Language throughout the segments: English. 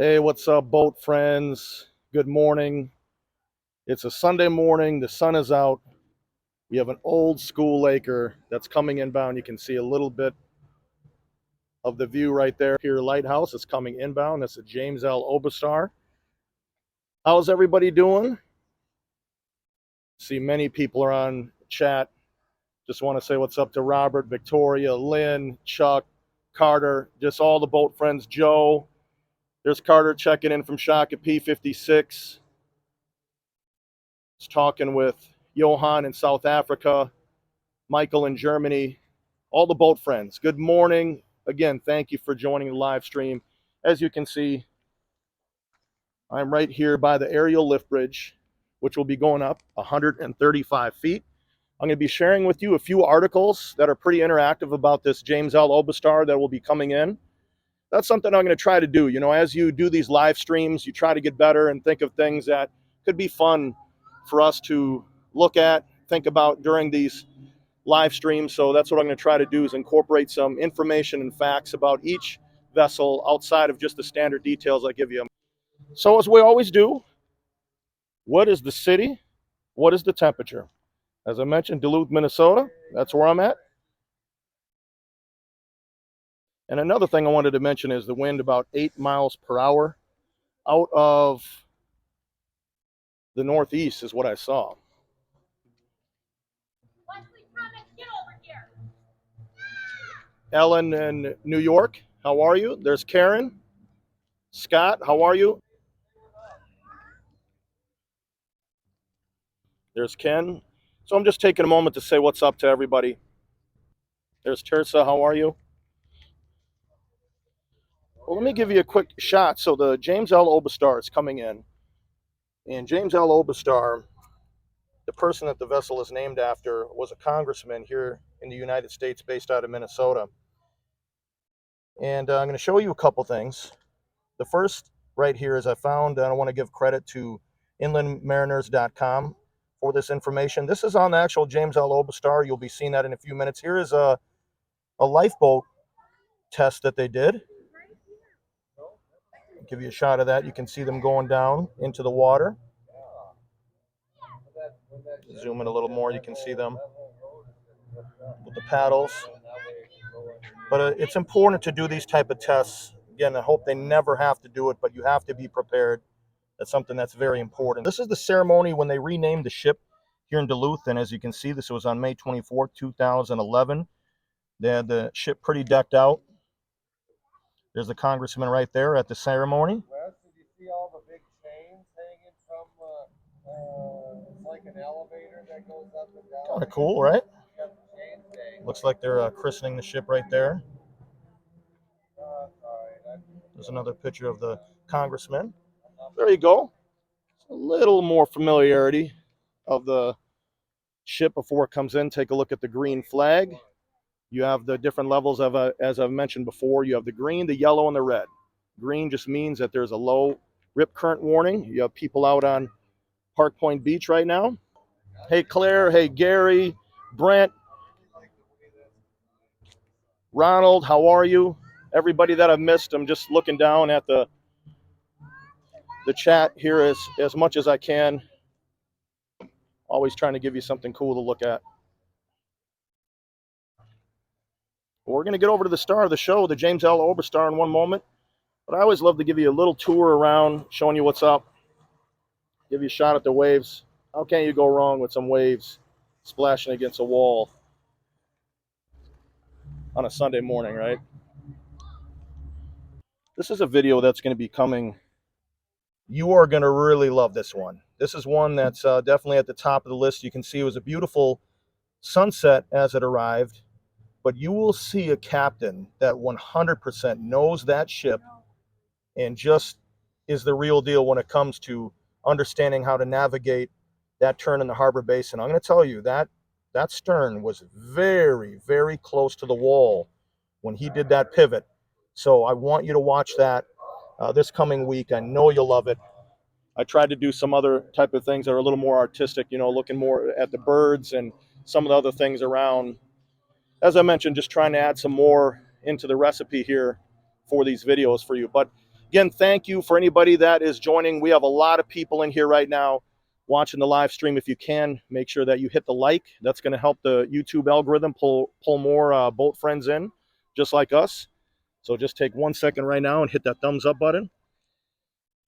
Hey, what's up, boat friends? Good morning. It's a Sunday morning. The sun is out. We have an old school acre that's coming inbound. You can see a little bit of the view right there. Here, lighthouse is coming inbound. That's a James L Oberstar. How's everybody doing? See, many people are on chat. Just want to say what's up to Robert, Victoria, Lynn, Chuck, Carter, just all the boat friends. Joe. There's Carter checking in from Shaka P56. Talking with Johan in South Africa, Michael in Germany, all the boat friends. Good morning. Again, thank you for joining the live stream. As you can see, I'm right here by the aerial lift bridge, which will be going up 135 feet. I'm going to be sharing with you a few articles that are pretty interactive about this James L Oberstar that will be coming in. That's something I'm going to try to do. You know, as you do these live streams, you try to get better and think of things that could be fun for us to look at, think about during these live streams. So that's what I'm going to try to do, is incorporate some information and facts about each vessel outside of just the standard details I give you. So as we always do, what is the city? What is the temperature? As I mentioned, Duluth, Minnesota, that's where I'm at. And another thing I wanted to mention is the wind about 8 miles per hour out of the northeast is what I saw. Ellen in New York, how are you? There's Karen. Scott, how are you? There's Ken. So I'm just taking a moment to say what's up to everybody. There's Tersa, how are you? Well, let me give you a quick shot. So the James L Oberstar is coming in. And James L Oberstar, the person that the vessel is named after, was a congressman here in the United States based out of Minnesota. And I'm going to show you a couple things. The first right here is I found, and I want to give credit to inlandmariners.com for this information. This is on the actual James L Oberstar. You'll be seeing that in a few minutes. Here is a lifeboat test that they did. I'll give you a shot of that. You can see them going down into the water. Zoom in a little more. You can see them with the paddles. But it's important to do these type of tests. Again, I hope they never have to do it, but you have to be prepared. That's something that's very important. This is the ceremony when they renamed the ship here in Duluth. And as you can see, this was on May 24th, 2011. They had the ship pretty decked out. There's the congressman right there at the ceremony. Wes, did you see all the big chains hanging from, it's like an elevator that goes up and down? Kind of cool, right? Got the chains hanging. Looks like they're christening the ship right there. Sorry. There's another picture of the congressman. There you go. A little more familiarity of the ship before it comes in. Take a look at the green flag. You have the different levels of, as I've mentioned before, you have the green, the yellow, and the red. Green just means that there's a low rip current warning. You have people out on Park Point Beach right now. Hey, Claire. Hey, Gary, Brent, Ronald, how are you? Everybody that I've missed, I'm just looking down at the chat here as much as I can. Always trying to give you something cool to look at. We're going to get over to the star of the show, the James L Oberstar, in one moment. But I always love to give you a little tour around, showing you what's up. Give you a shot at the waves. How can you go wrong with some waves splashing against a wall on a Sunday morning, right? This is a video that's going to be coming. You are going to really love this one. This is one that's definitely at the top of the list. You can see it was a beautiful sunset as it arrived. But you will see a captain that 100% knows that ship and just is the real deal when it comes to understanding how to navigate that turn in the harbor basin. I'm going to tell you that stern was very, very close to the wall when he did that pivot. So I want you to watch that this coming week. I know you'll love it. I tried to do some other type of things that are a little more artistic, you know, looking more at the birds and some of the other things around. As I mentioned, just trying to add some more into the recipe here for these videos for you. But Again, thank you for anybody that is joining. We have a lot of people in here right now watching the live stream. If you can, make sure that you hit the like. That's going to help the YouTube algorithm pull more boat friends in, just like us. So just take 1 second right now and hit that thumbs up button.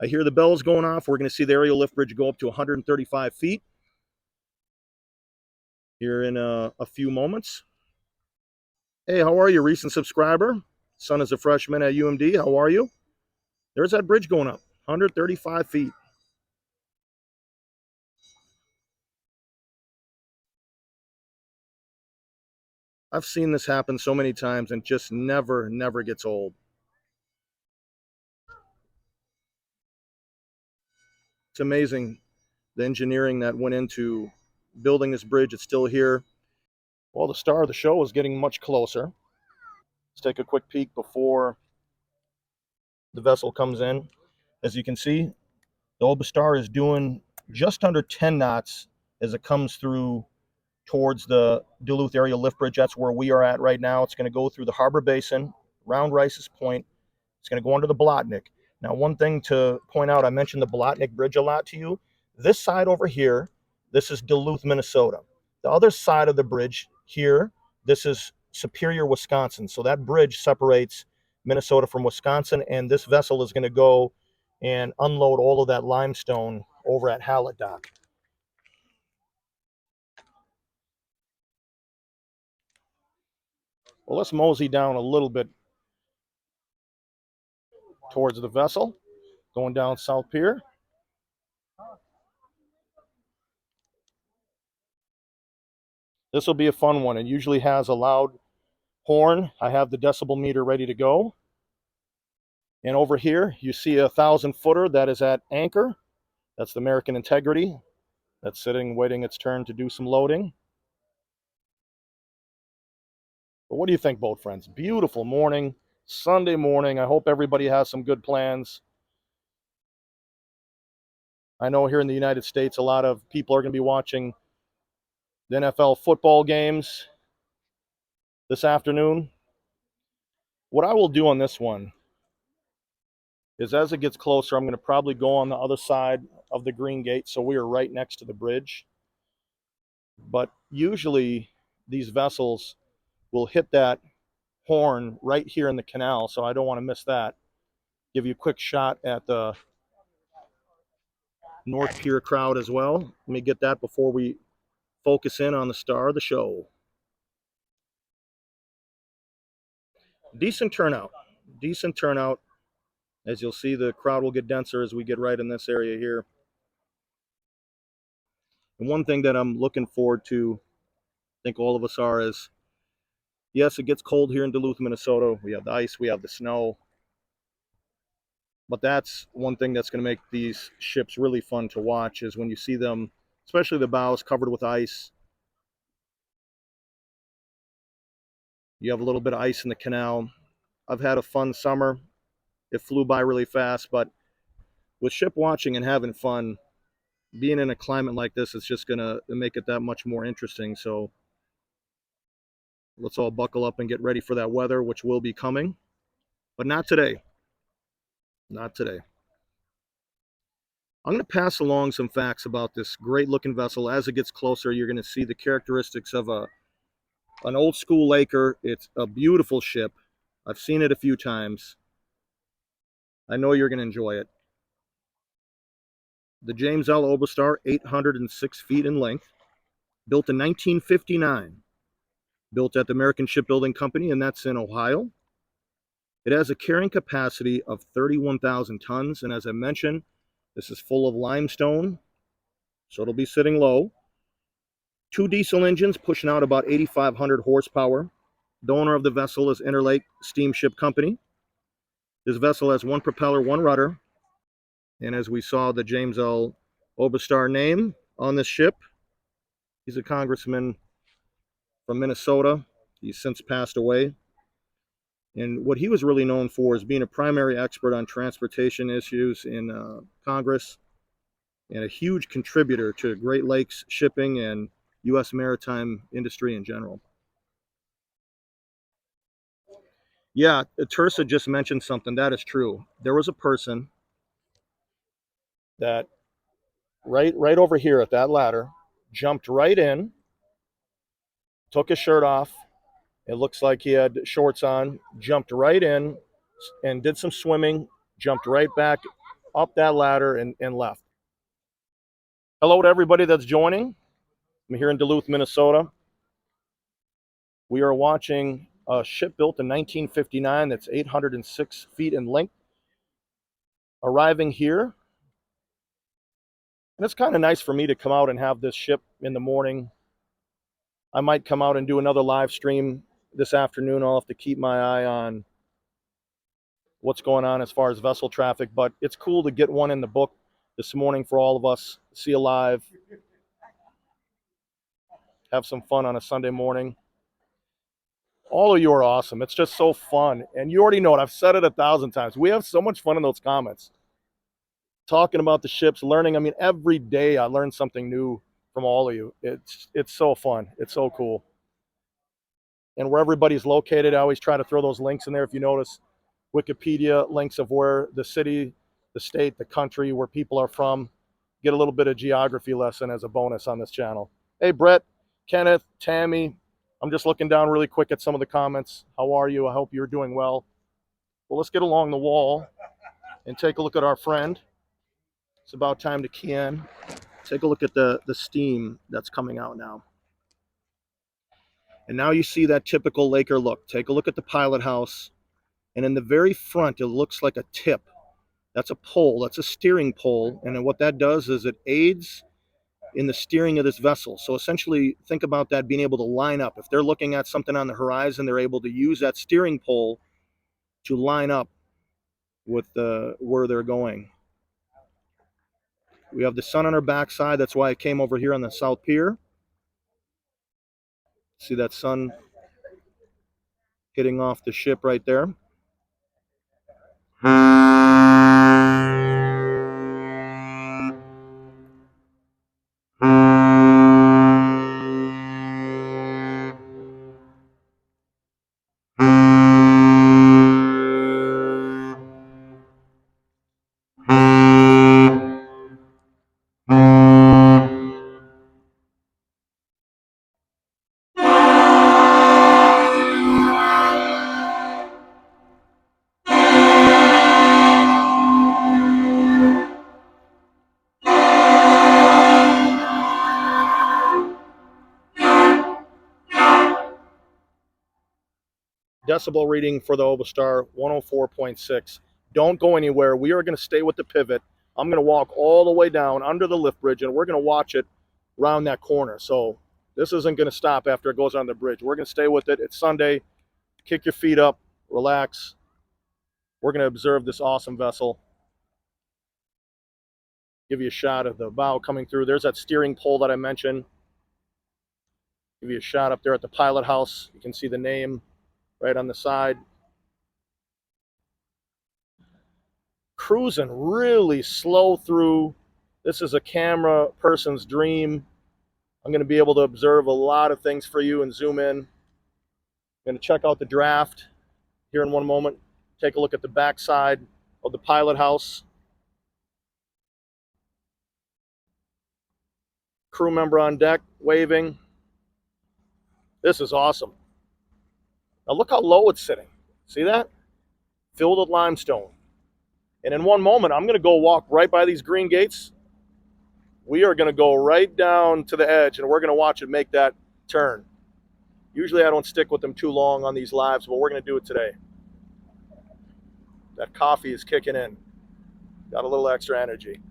I hear the bells going off. We're going to see the aerial lift bridge go up to 135 feet here in a few moments. Hey, how are you, recent subscriber? Son is a freshman at UMD. How are you? There's that bridge going up, 135 feet. I've seen this happen so many times and just never gets old. It's amazing the engineering that went into building this bridge. It's still here. Well, the star of the show is getting much closer. Let's take a quick peek before the vessel comes in. As you can see, the Oberstar is doing just under 10 knots as it comes through towards the Duluth area lift bridge. That's where we are at right now. It's going to go through the harbor basin, round Rice's Point. It's going to go under the Blotnick. Now, one thing to point out, I mentioned the Blotnick Bridge a lot to you. This side over here, this is Duluth, Minnesota. The other side of the bridge here, this is Superior, Wisconsin. So that bridge separates Minnesota from Wisconsin, and this vessel is going to go and unload all of that limestone over at Hallet Dock. Well, let's mosey down a little bit towards the vessel, going down South Pier. This will be a fun one. It usually has a loud horn. I have the decibel meter ready to go. And over here, you see a 1,000-footer that is at anchor. That's the American Integrity. That's sitting, waiting its turn to do some loading. But what do you think, boat friends? Beautiful morning, Sunday morning. I hope everybody has some good plans. I know here in the United States, a lot of people are going to be watching the NFL football games this afternoon. What I will do on this one is as it gets closer, I'm going to probably go on the other side of the green gate, so we are right next to the bridge. But usually these vessels will hit that horn right here in the canal, so I don't want to miss that. Give you a quick shot at the North Pier crowd as well. Let me get that before we focus in on the star of the show. Decent turnout. Decent turnout. As you'll see, the crowd will get denser as we get right in this area here. And one thing that I'm looking forward to, I think all of us are, is yes, it gets cold here in Duluth, Minnesota. We have the ice, we have the snow. But that's one thing that's going to make these ships really fun to watch is when you see them, especially the bows covered with ice. You have a little bit of ice in the canal. I've had a fun summer. It flew by really fast, but with ship watching and having fun, being in a climate like this is just going to make it that much more interesting. So let's all buckle up and get ready for that weather, which will be coming. But not today. Not today. I'm going to pass along some facts about this great looking vessel. As it gets closer, you're going to see the characteristics of an old school Laker. It's a beautiful ship. I've seen it a few times. I know you're going to enjoy it. The James L Oberstar, 806 feet in length, built in 1959. Built at the American Shipbuilding Company, and that's in Ohio. It has a carrying capacity of 31,000 tons, and as I mentioned, this is full of limestone, so it'll be sitting low. 2 diesel engines pushing out about 8,500 horsepower. The owner of the vessel is Interlake Steamship Company. This vessel has 1 propeller, 1 rudder, and as we saw the James L Oberstar name on this ship, he's a congressman from Minnesota. He's since passed away. And what he was really known for is being a primary expert on transportation issues in Congress and a huge contributor to Great Lakes shipping and U.S. maritime industry in general. Yeah, Tersa just mentioned something. That is true. There was a person that right over here at that ladder jumped right in, took his shirt off. It looks like he had shorts on, jumped right in and did some swimming, jumped right back up that ladder and left. Hello to everybody that's joining. I'm here in Duluth, Minnesota. We are watching a ship built in 1959 that's 806 feet in length arriving here. And it's kind of nice for me to come out and have this ship in the morning. I might come out and do another live stream this afternoon. I'll have to keep my eye on what's going on as far as vessel traffic, but it's cool to get one in the book this morning for all of us. See you live. Have some fun on a Sunday morning. All of you are awesome. It's just so fun. And you already know it. I've said it 1,000 times. We have so much fun in those comments. Talking about the ships, learning. I mean, every day I learn something new from all of you. It's so fun. It's so cool. And where everybody's located, I always try to throw those links in there. If you notice, Wikipedia links of where the city, the state, the country, where people are from. Get a little bit of geography lesson as a bonus on this channel. Hey, Brett, Kenneth, Tammy, I'm just looking down really quick at some of the comments. How are you? I hope you're doing well. Well, let's get along the wall and take a look at our friend. It's about time to key in. Take a look at the steam that's coming out now. And now you see that typical Laker look. Take a look at the pilot house. And in the very front, it looks like a tip. That's a pole. That's a steering pole. And then what that does is it aids in the steering of this vessel. So essentially, think about that being able to line up. If they're looking at something on the horizon, they're able to use that steering pole to line up with where they're going. We have the sun on our backside. That's why I came over here on the South Pier. See that sun hitting off the ship right there. Decibel reading for the Oberstar, 104.6. Don't go anywhere. We are going to stay with the pivot. I'm going to walk all the way down under the lift bridge, and we're going to watch it round that corner. So this isn't going to stop after it goes on the bridge. We're going to stay with it. It's Sunday. Kick your feet up. Relax. We're going to observe this awesome vessel. Give you a shot of the bow coming through. There's that steering pole that I mentioned. Give you a shot up there at the pilot house. You can see the name right on the side. Cruising really slow through. This is a camera person's dream. I'm going to be able to observe a lot of things for you and zoom in. I'm going to check out the draft here in one moment. Take a look at the backside of the pilot house. Crew member on deck waving. This is awesome. Now look how low it's sitting. See that? Filled with limestone. And in one moment, I'm going to go walk right by these green gates. We are going to go right down to the edge, and we're going to watch it make that turn. Usually I don't stick with them too long on these lives, but we're going to do it today. That coffee is kicking in. Got a little extra energy.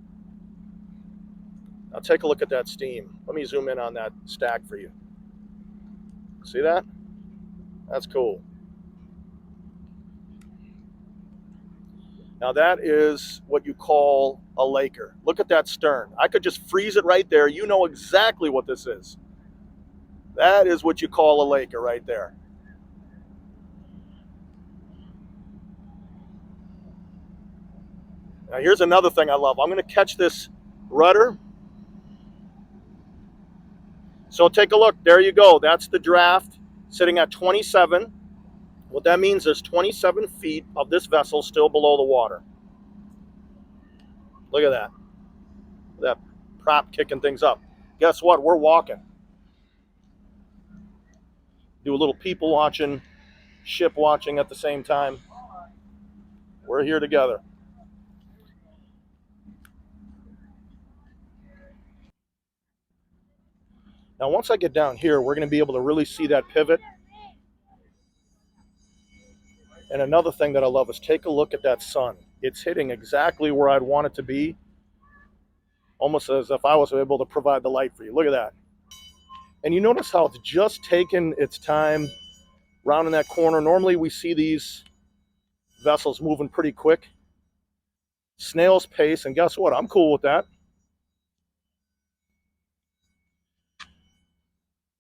Now take a look at that steam. Let me zoom in on that stack for you. See that? That's cool. Now that is what you call a Laker. Look at that stern. I could just freeze it right there. You know exactly what this is. That is what you call a Laker right there. Now here's another thing I love. I'm going to catch this rudder. So take a look. There you go. That's the draft sitting at 27. What that means is 27 feet of this vessel still below the water. Look at that. That prop kicking things up. Guess what? We're walking. Do a little people watching, ship watching at the same time. We're here together. Now, once I get down here, we're going to be able to really see that pivot. And another thing that I love is take a look at that sun. It's hitting exactly where I'd want it to be, almost as if I was able to provide the light for you. Look at that. And you notice how it's just taken its time rounding that corner. Normally we see these vessels moving pretty quick. Snail's pace, and guess what? I'm cool with that.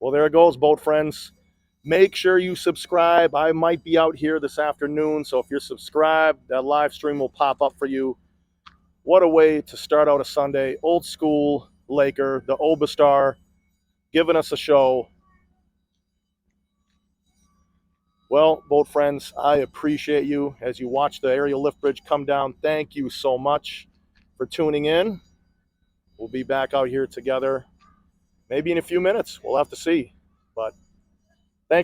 Well, there it goes, boat friends. Make sure you subscribe. I might be out here this afternoon, so if you're subscribed, that live stream will pop up for you. What a way to start out a Sunday. Old school Laker, the Oberstar, giving us a show. Well, boat friends, I appreciate you as you watch the aerial lift bridge come down. Thank you so much for tuning in. We'll be back out here together maybe in a few minutes. We'll have to see. But